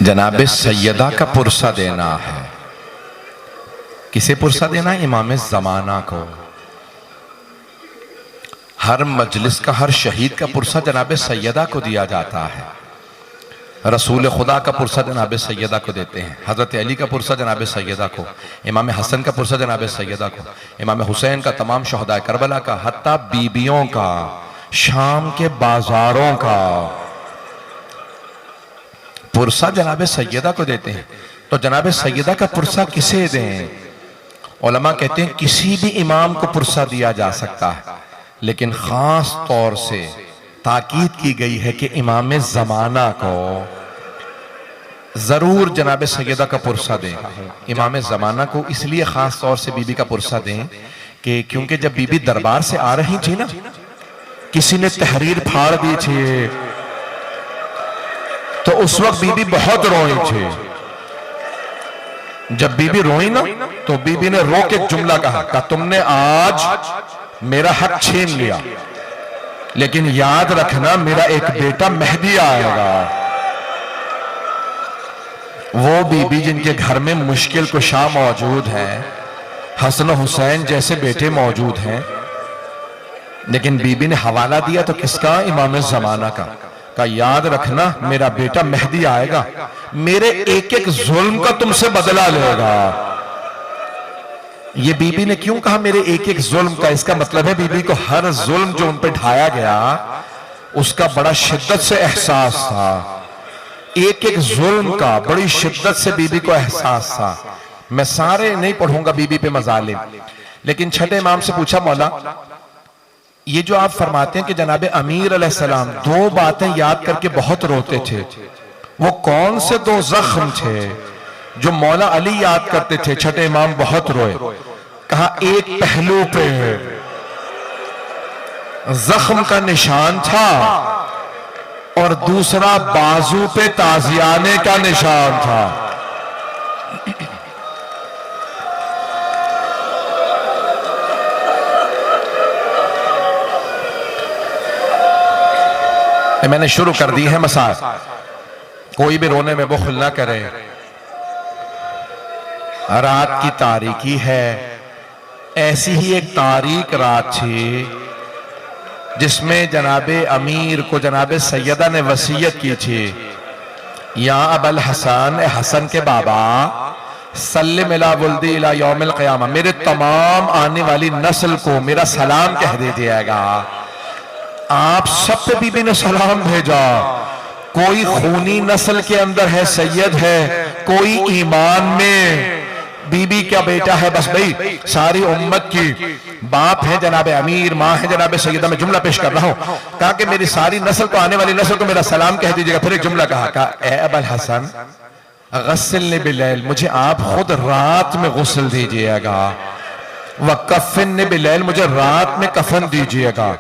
जनाब सैयदा का पुरसा देना है। किसे पुरसा देना है? इमाम ज़माना को। हर मजलिस का, हर शहीद का पुरसा जनाब सैयदा को दिया जाता है। रसूल खुदा का पुरसा जनाब सैयदा को देते हैं, हज़रत अली का पुरसा जनाब सैयदा को, इमाम हसन का पुरसा जनाब सैयदा को, इमाम हुसैन का, तमाम शहदाए करबला का, हत्ता बीबियों का, शाम के बाजारों का पुरसा जनाब सैयदा को देते हैं। तो जनाब सैयदा का पुरसा किसे दें? उलमा कहते हैं किसी भी इमाम को पुरसा दिया जा सकता है, लेकिन खास तौर से ताकीद की गई है कि इमाम ज़माना को जरूर जनाब सैयदा का पुरसा दें। इमाम ज़माना को इसलिए खास तौर से बीबी का पुरसा दें कि क्योंकि जब बीबी दरबार से आ रही थी ना, किसी ने तहरीर फाड़ दी थी, तो उस वक्त बीबी बहुत रोई थी। जब बीबी रोई ना, तो बीबी ने रो के एक जुमला कहा, तुमने आज मेरा हक छीन लिया, लेकिन याद रखना मेरा एक बेटा मेहदी आएगा। वो बीबी जिनके घर में मुश्किल कुशा मौजूद है, हसन हुसैन जैसे बेटे मौजूद हैं, लेकिन बीबी ने हवाला दिया तो किसका? इमाम ज़माना का याद रखना मेरा बेटा मेहदी आएगा, मेरे एक एक जुल्म का तुमसे बदला लेगा। ये बीबी ने क्यों कहा मेरे एक एक जुल्म का? इसका मतलब है बीबी को हर जुल्म जो उन पे ढाया गया उसका बड़ा शिद्दत से एहसास था। एक एक जुल्म का बड़ी शिद्दत से बीबी को एहसास था। मैं सारे नहीं पढ़ूंगा बीबी पे मजालिम, लेकिन छठे इमाम से पूछा, मौला ये जो आप फरमाते हैं कि जनाब अमीर अलैहिस्सलाम दो बातें याद करके बहुत रोते थे, वो कौन से दो जख्म थे जो मौला अली याद करते थे? छठे इमाम बहुत रोए। कहा एक पहलू पे जख्म का निशान था और दूसरा बाजू पे ताजियाने का निशान था। मैंने शुरू कर दी है मसाज, कोई भी रोने में बुखल ना करे। रात की तारीकी है, ऐसी ही एक तारीक रात थी जिसमें जनाबे अमीर को जनाबे सैयदा ने वसीयत की थी, या अबल हसन, हसन के बाबा, सल्लिम इला वुल्दी इला यौमिल क़यामा, मेरे तमाम आने वाली नस्ल को मेरा सलाम कह दीजिएगा। आप सब पे बीबी ने सलाम भेजा। कोई खूनी नस्ल के अंदर है, सैयद है, कोई ईमान में बीबी का बेटा है, बस भाई सारी उम्मत की बाप है जनाब अमीर, माँ है जनाब सैयदा। मैं जुमला पेश कर रहा हूँ। कहा कि मेरी सारी नस्ल को, आने वाली नस्ल को मेरा सलाम कह दीजिएगा। फिर एक जुमला कहा, ए अबल हसन गस्सिलनी बिलैल, मुझे आप खुद रात में गुस्ल दीजिएगा। व कफ़िन्नी बिलैल, मुझे रात में कफन दीजिएगा।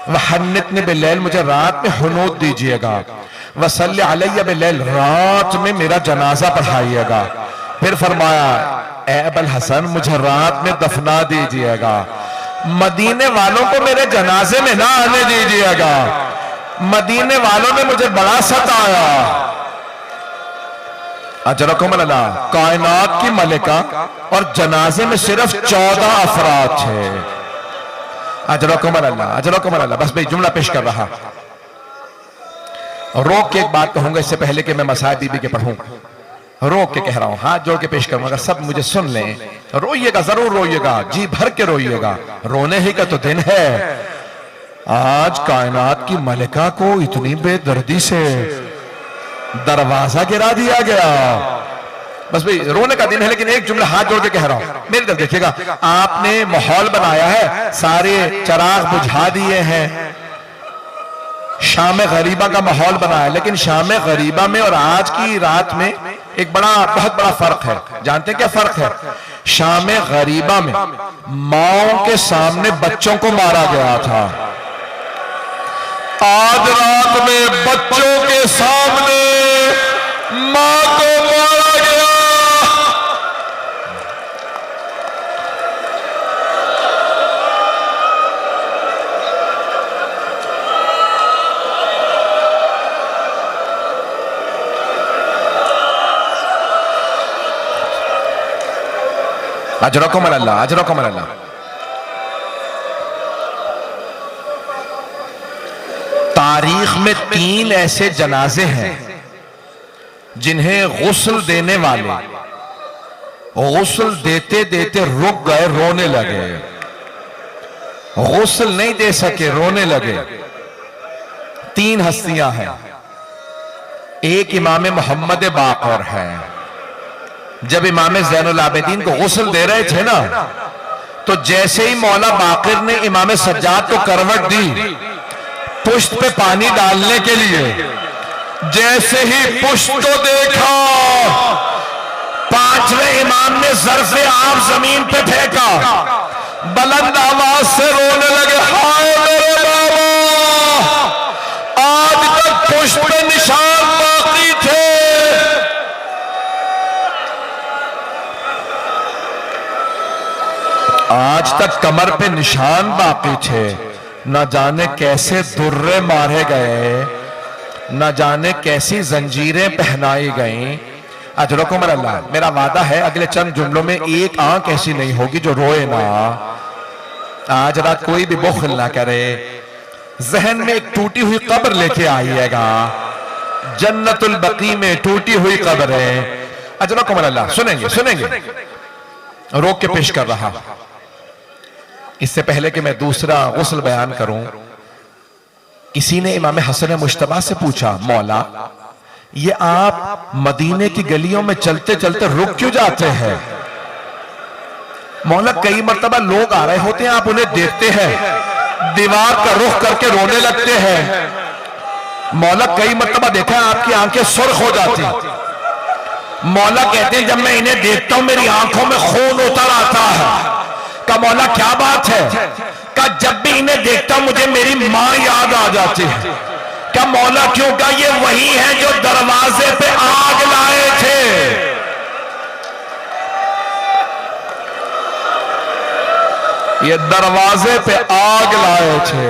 वहन्नितनी बिलैल, मुझे रात में हुनूत दीजिएगा। वसल्ली अलैया बिलैल, रात में मेरा जनाजा पढ़ाइएगा। फिर फरमाया, ए अबल हसन मुझे रात में दफना दीजिएगा। मदीने वालों को मेरे जनाजे में ना आने दीजिएगा, मदीने वालों ने मुझे बड़ा सताया। अजरकुमुल्लाह, कायनात की मलिका और जनाजे में सिर्फ 14 अफराद थे। अजरकुमुल्लाह, अजरकुमुल्लाह। बस भाई जुमला पेश कर रहा। रोक के एक बात कहूंगा इससे पहले कि मैं मसाइब बीबी के पढ़ूं, रोक के कह रहा हूं, हाथ जोड़ के पेश करूंगा, सब मुझे सुन लें। रोइएगा, जरूर रोइएगा, जी भर के रोइएगा। रोने ही का तो दिन है। आज कायनात की मलिका को इतनी बेदर्दी से दरवाजा गिरा दिया गया। बस भाई रोने का दिन है, लेकिन एक जुमला हाथ जोड़ के कह रहा हूं, मेरी तरफ देखिएगा। आपने माहौल बनाया है, सारे चिराग बुझा दिए हैं, शाम गरीबा का माहौल बनाया, लेकिन शाम गरीबा में और आज की रात में एक बहुत बड़ा फर्क है। जानते हैं क्या फर्क है? शाम गरीबा में माओं के सामने बच्चों को मारा गया था, आज रात में बच्चों के सामने मां को मारा गया। अजरकुम अल्लाह, अजरकुम अल्लाह। तारीख में 3 ऐसे जनाजे हैं जिन्हें गुस्ल देने वाले गुस्ल देते देते रुक गए, रोने लगे, गुस्ल नहीं दे सके, रोने लगे। 3 हस्तियां हैं। एक इमाम मोहम्मद बाकर है। जब इमाम ज़ैनुल आबिदीन को गुस्ल दे रहे थे ना, तो जैसे ही मौला बाकर ने इमाम सज्जाद को करवट दी पुश्त पे पानी डालने के लिए, जैसे ही पुश्त को देखा, 5वें इमाम ने ज़र्फ़े आब जमीन पे फेंका, बुलंद आवाज से रोने लगे, हाय मेरे बाबा, आज तक पुश्त पे निशान बाकी थे, आज तक कमर पे निशान बाकी थे। न जाने कैसे दुर्रे मारे गए, न जाने कैसी जंजीरें पहनाई गईं। अजरकुम अल्लाह। मेरा वादा है अगले चंद जुमलों में एक आंख ऐसी नहीं होगी जो रोए ना। आज रात कोई भी बुख्ल ना करे। जहन में एक टूटी हुई कब्र लेके आइएगा, जन्नतुल बकी में टूटी हुई कब्र है। अजरकुम अल्लाह। सुनेंगे सुनेंगे, रोक के पेश कर रहा। इससे पहले कि मैं दूसरा गुस्ल बयान करूं, किसी ने इमाम हसन मुश्तबा से पूछा, मौला ये आप मदीने की गलियों में चलते चलते रुक क्यों जाते हैं? मौला कई मर्तबा लोग आ रहे होते हैं, आप उन्हें देखते हैं, दीवार का रुख करके रोने लगते हैं। मौला कई मर्तबा देखा है आपकी आंखें सुर्ख हो जाती। मौला कहते हैं जब मैं इन्हें देखता हूं मेरी आंखों में खून उतर आता है। का मौला क्या बात है? का जब भी इन्हें देखता मुझे मेरी मां याद आ जाती है। क्या मौला क्यों? का ये वही है जो दरवाजे पे आग लाए थे। ये दरवाजे पे आग लाए थे,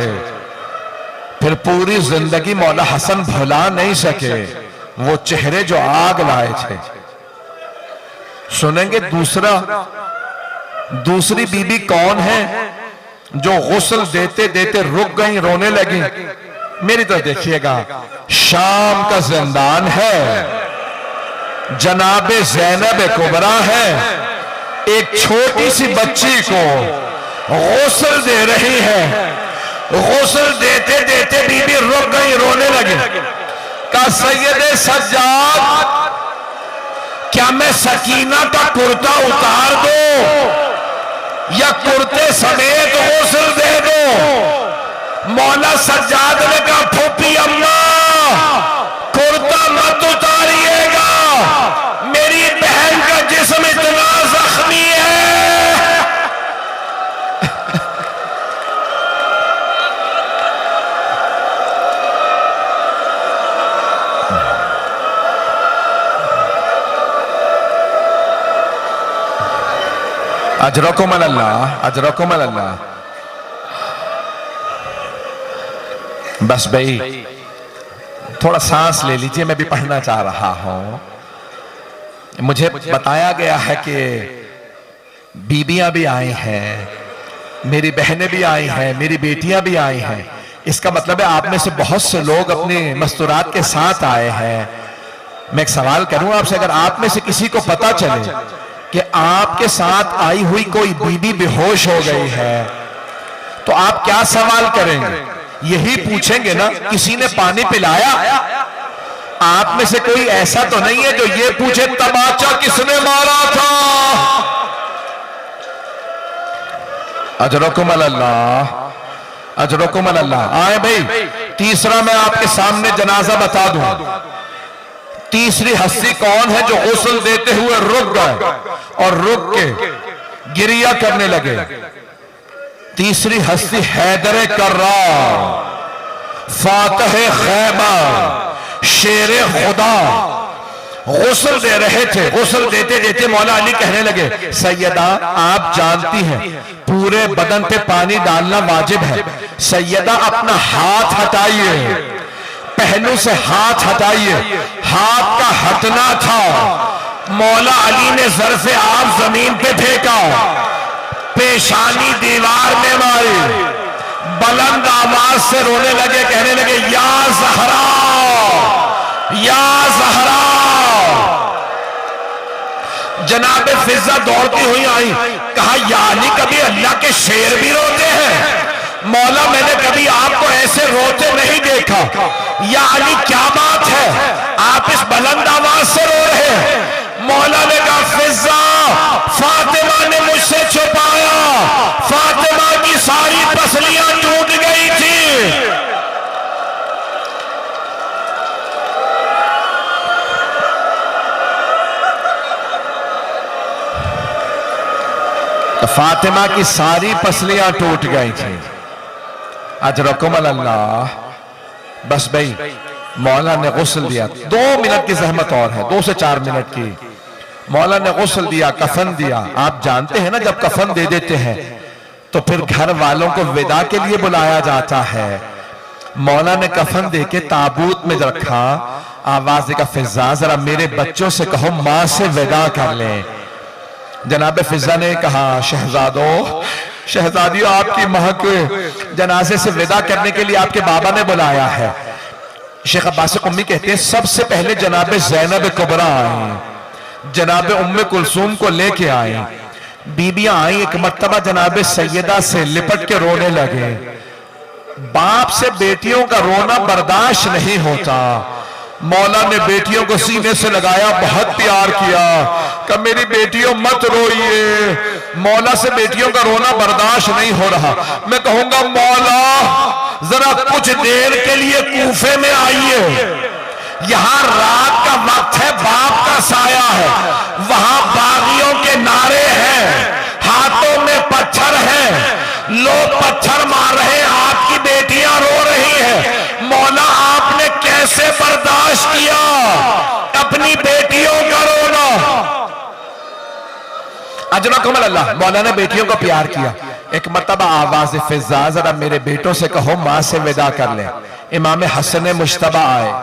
फिर पूरी जिंदगी मौला हसन भुला नहीं सके वो चेहरे जो आग लाए थे। सुनेंगे दूसरी बीबी कौन है जो गुस्ल देते देते रुक गई, रोने लगी। मेरी तरफ देखिएगा, शाम का जिंदान है, जनाबे ज़ैनब कुबरा है, एक छोटी सी बच्ची को गुस्ल दे रही है। गुस्ल देते देते बीबी रुक गई, रोने लगी। का सैयदे सज्जाद, क्या मैं सकीना का कुर्ता उतार दो या कुर्ते समेत गुस्ल दे दो? मौला सज्जाद ने कहा, फूफी अम्मा कुर्ता मत उतारिएगा, मेरी बहन का जिस्म इतना जख्मी है। अजरकुम अल्लाह, अजरकुम अल्लाह। बस भाई थोड़ा सांस ले लीजिए, मैं भी पढ़ना चाह रहा हूं। मुझे बताया गया है कि बीबियां भी आई हैं, मेरी बहनें भी आई हैं, मेरी बेटियां भी आई हैं। इसका मतलब है आप में से बहुत से लोग अपने मस्तूरात के साथ आए हैं। मैं एक सवाल करूं आपसे, अगर आप में से किसी को पता चले कि आपके साथ आई हुई कोई बीबी बेहोश हो गई है, तो आप क्या सवाल करेंगे? यही पूछेंगे ना, किसी ने पानी पिलाया? आप में से कोई ऐसा तो नहीं है जो ये पूछे तमाचा किसने मारा था? अजरकुम अल्लाह, अजरकुम अल्लाह। आए भाई, तीसरा मैं आपके सामने जनाजा बता दूं। तीसरी हस्ती कौन है जो गुस्ल देते हुए रुक गए और रुक के गिरिया करने लगे? तीसरी हस्ती हैदर कर्रार, फातह खैबर, शेरे खुदा गुस्ल दे रहे थे। गुस्ल देते देते मौला अली कहने लगे, सैयदा आप जानती हैं पूरे बदन पे पानी डालना वाजिब है। सैयदा अपना हाथ हटाइए, पहलू से हाथ हटाइए। हाथ का हटना था, मौला अली ने ज़र्फ़े आप जमीन पे फेंका, पेशानी दीवार में मारी, बुलंद आवाज से रोने लगे, कहने लगे या ज़हरा, या ज़हरा। जनाब फिजा दौड़ती हुई आई, कहा या अली, कभी अल्लाह के शेर भी रोते हैं? मौला मैंने कभी आपको ऐसे रोते नहीं देखा। या अली क्या बात है, आप इस बुलंद आवाज से रो रहे हैं? मौला ने कहा फिजा, फातिमा ने मुझसे छुपाया, फातिमा की सारी पसलियां टूट गई थी। तो फातिमा की सारी पसलियां टूट गई थी। अजरकुम अल्लाह। बस भाई मौला ने गुस्ल दिया, 2 मिनट की जहमत और है, 2 से 4 मिनट की। मौला ने गुस्ल दिया, कफन दिया। आप जानते हैं ना, जब कफन दे देते हैं तो फिर घर वालों को विदा के लिए बुलाया जाता है। मौला ने कफन दे के ताबूत में रखा, आवाज देगा फिजा जरा मेरे बच्चों से कहो मां से विदा कर लें। जनाब फिजा ने कहा शहजादों, शहजादियों, आपकी मां के जनाजे से विदा करने के लिए आपके बाबा ने बुलाया है। शेख अब्बास कुम्मी कहते हैं सबसे पहले जनाब ज़ैनब कुबरा आई, जनाब उम्मे कुलसूम को लेके आई। बीबियां आई, एक मर्तबा जनाब सैयदा से लिपट के रोने लगे। बाप से बेटियों का रोना बर्दाश्त नहीं होता। मौला ने बेटियों को सीने से लगाया, बहुत प्यार किया, कि मेरी बेटियों मत रोइए। मौला से बेटियों का रोना बर्दाश्त नहीं हो रहा। मैं कहूंगा मौला जरा कुछ देर के लिए कूफे में आइए, यहां रात का वक्त है, बाप का साया है, वहां बागियों के नारे हैं, हाथों में पत्थर हैं, लोग पत्थर मार रहे हैं, आपकी बेटियां रो रही हैं। मौला आपने कैसे बर्दाश्त किया अपनी बेटियों का रोना? अजरकुम अल्लाह। मौला ने बेटियों को प्यार किया। एक मर्तबा आवाज फिजा जरा मेरे बेटों से कहो मां से विदा कर ले। इमाम हसन मुश्तबा आए,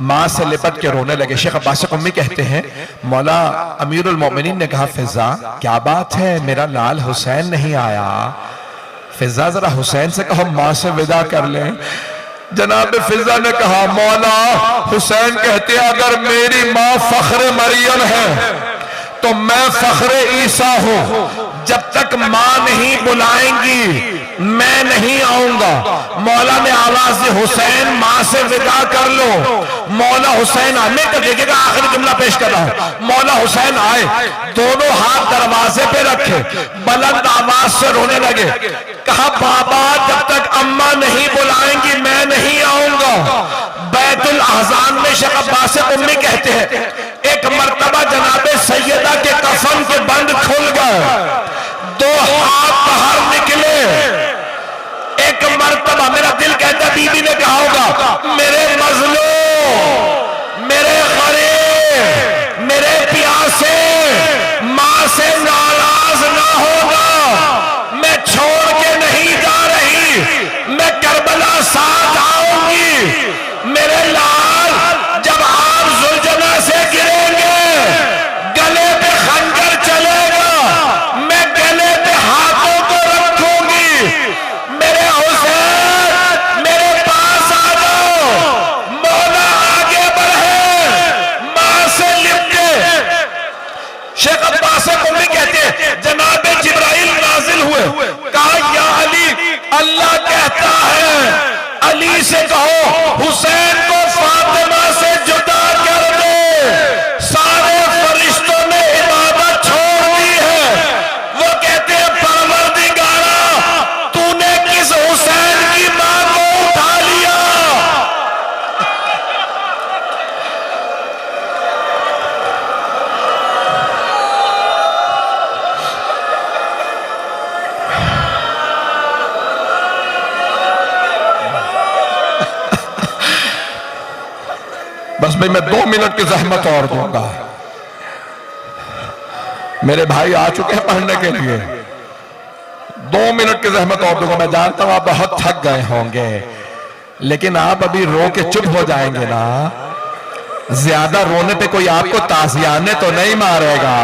मां से लिपट के रोने लगे। शेख अब्बास कुम्मी कहते हैं मौला अमीरुल मोमिनीन ने कहा फिजा क्या बात है, मेरा लाल हुसैन नहीं आया? फिजा जरा हुसैन से कहो मां से विदा कर ले। जनाब फिजा ने कहा मौला हुसैन कहते अगर मेरी मां फख्र मरियम है तो मैं फख्र ईसा हूं, जब तक मां नहीं बुलाएंगी मैं नहीं आऊंगा। मौला ने आवाज दी हुसैन मां से विदा कर लो। मौला हुसैन आने का देखिएगा, आखिरी जुमला पेश कर रहा हूं। मौला हुसैन आए, दोनों हाथ दरवाजे पे रखे, बुलंद आवाज से रोने लगे। कहा बाबा जब तक अम्मा नहीं बुलाएंगी मैं नहीं आऊंगा। बैतुल अहज़ान में शेख अब्बास कुम्मी कहते हैं एक मर्तबा जनाबे सैयदा के कफन के बंद खुल गए, 2 हाथ बाहर निकले। एक मर्तबा मेरा दिल कहता बीबी ने कहा होगा मेरे मजलूम, मेरे गरीब, मेरे प्यासे, मां से नाराज ना होगा, मैं छोड़ के नहीं जा रही, मैं करबला साथ आऊंगी। मेरे लाल जब आप जुल्जना से गिरेंगे गले पे खंजर चलेगा, मैं गले पे हाथों को रखूंगी। मेरे हुसैन मेरे पास आ जाओ, मौला आगे बढ़े, मां से लिपटे। शेख अब्बास कुम्मी कहते हैं जनाब जिब्राइल नाजिल हुए, कहा या अली अल्लाह कहता है अली से कहो हुसैन को फातिमा से जुदा कर दे। सारे फरिश्तों ने इबादत छोड़ दी है, वो कहते हैं परवरदिगारा तूने किस हुसैन की मां को उठा लिया? बस भाई मैं 2 मिनट की जहमत और दूंगा। मेरे भाई आ चुके हैं पढ़ने के लिए, 2 मिनट की जहमत और दूंगा। मैं जानता हूं आप बहुत थक गए होंगे, लेकिन आप अभी रो के चुप हो जाएंगे ना ज्यादा रोने पे कोई आपको ताजियाने तो नहीं मारेगा।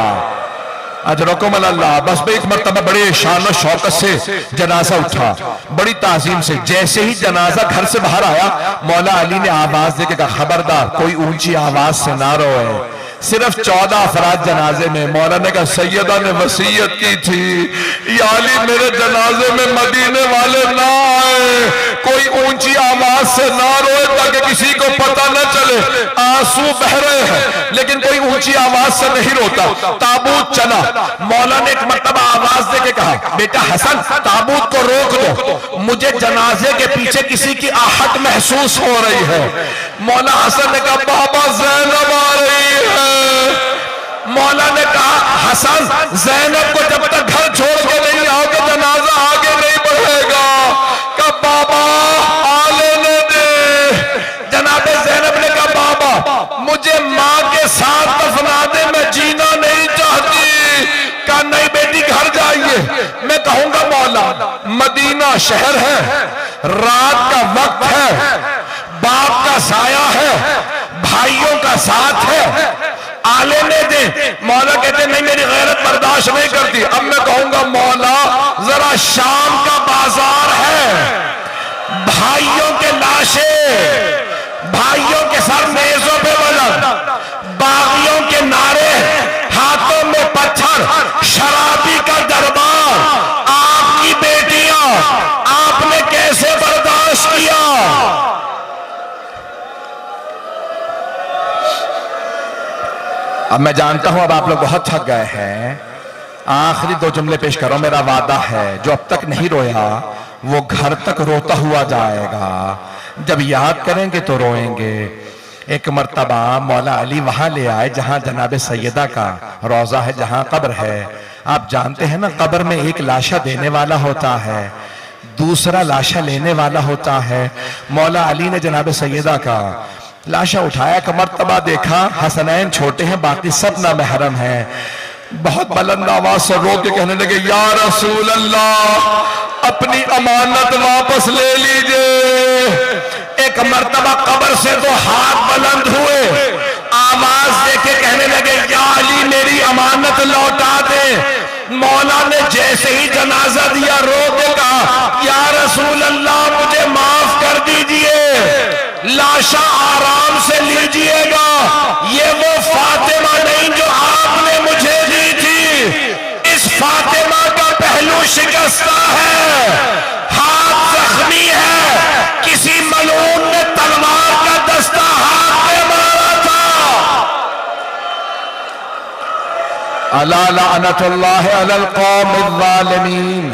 अजरकुम अल्लाह। बस भाई एक मरतबा बड़े शान और शौकत से जनाजा उठा, बड़ी ताजीम से। जैसे ही जनाजा घर से बाहर आया, मौला अली ने आवाज देके कहा, खबरदार कोई ऊंची आवाज से ना रोए। सिर्फ 14 अफराद जनाजे में। मौला ने कहा, सैयदा ने वसीयत की थी या अली मेरे जनाजे में मदीने वाले ना आए, कोई ऊंची आवाज से ना रोए ताकि किसी को पता न चले आंसू बह रहे हैं, लेकिन कोई ऊंची आवाज से नहीं रोता। ताबूत चला, मौला ने एक मरतबा आवाज देके कहा, बेटा हसन ताबूत को रोक दो, मुझे जनाजे के पीछे किसी की आहट महसूस हो रही है। मौला हसन ने कहा, बाबा ज़ैनब आ रही है। मौला ने कहा, हसन ज़ैनब को जब तक घर छोड़ के नहीं आओगे जनाजा आगे नहीं बढ़ेगा। कहा बाबा आ लेने दे। जनाबे ज़ैनब ने कहा, बाबा मुझे माँ के साथ दफना दे, मैं जीना नहीं चाहती। कहा नहीं बेटी घर जाइए। मैं कहूंगा मौला मदीना शहर है, रात का वक्त है, बाप का साया है, भाइयों का साथ है, आले ने दे। मौला कहते नहीं मेरी गैरत बर्दाश्त नहीं करती। अब मैं कहूंगा मौला जरा शाम का बाजार है, भाइयों के लाशें, भाइयों के सर मेजों पे बुलंद, बागियों के नारे, हाथों में पत्थर, शराबी का दरबार, आपकी बेटियां, आपने कैसे बर्दाश्त किया? अब मैं जानता हूं अब आप लोग बहुत थक गए हैं। आखिरी 2 जुमले पेश करो। मेरा वादा है जो अब तक नहीं रोया वो घर तक रोता हुआ जाएगा। जब याद करेंगे तो रोएंगे। एक मर्तबा मौला अली वहां ले आए जहां जनाब सैयदा का रोजा है, जहां कब्र है। आप जानते हैं ना, कब्र में एक लाशा देने वाला होता है, दूसरा लाशा लेने वाला होता है। मौला अली ने जनाब सैयदा का लाशा उठाया, का मर्तबा देखा हसनैन छोटे हैं, बाकी सब ना महरम हैं। बहुत बुलंद आवाज से रो के कहने लगे, या रसूल अल्लाह अपनी अमानत वापस ले लीजिए। एक मर्तबा कब्र से तो हाथ बुलंद हुए, आवाज देके कहने लगे, या अली मेरी अमानत लौटा दे। मौला ने जैसे ही जनाजा दिया रो के कहा, या रसूल अल्लाह मुझे माफ कर दीजिए, लाशा आराम से लीजिएगा, ये वो फातिमा नहीं जो आपने मुझे दी थी। इस फातिमा का पहलू शिकस्ता है, हाथ जख्मी है, किसी मलून ने तलवार का दस्ता हाथ में मारा था। अला लअनतुल्लाहि अलल कौमिज़ ज़ालिमीन।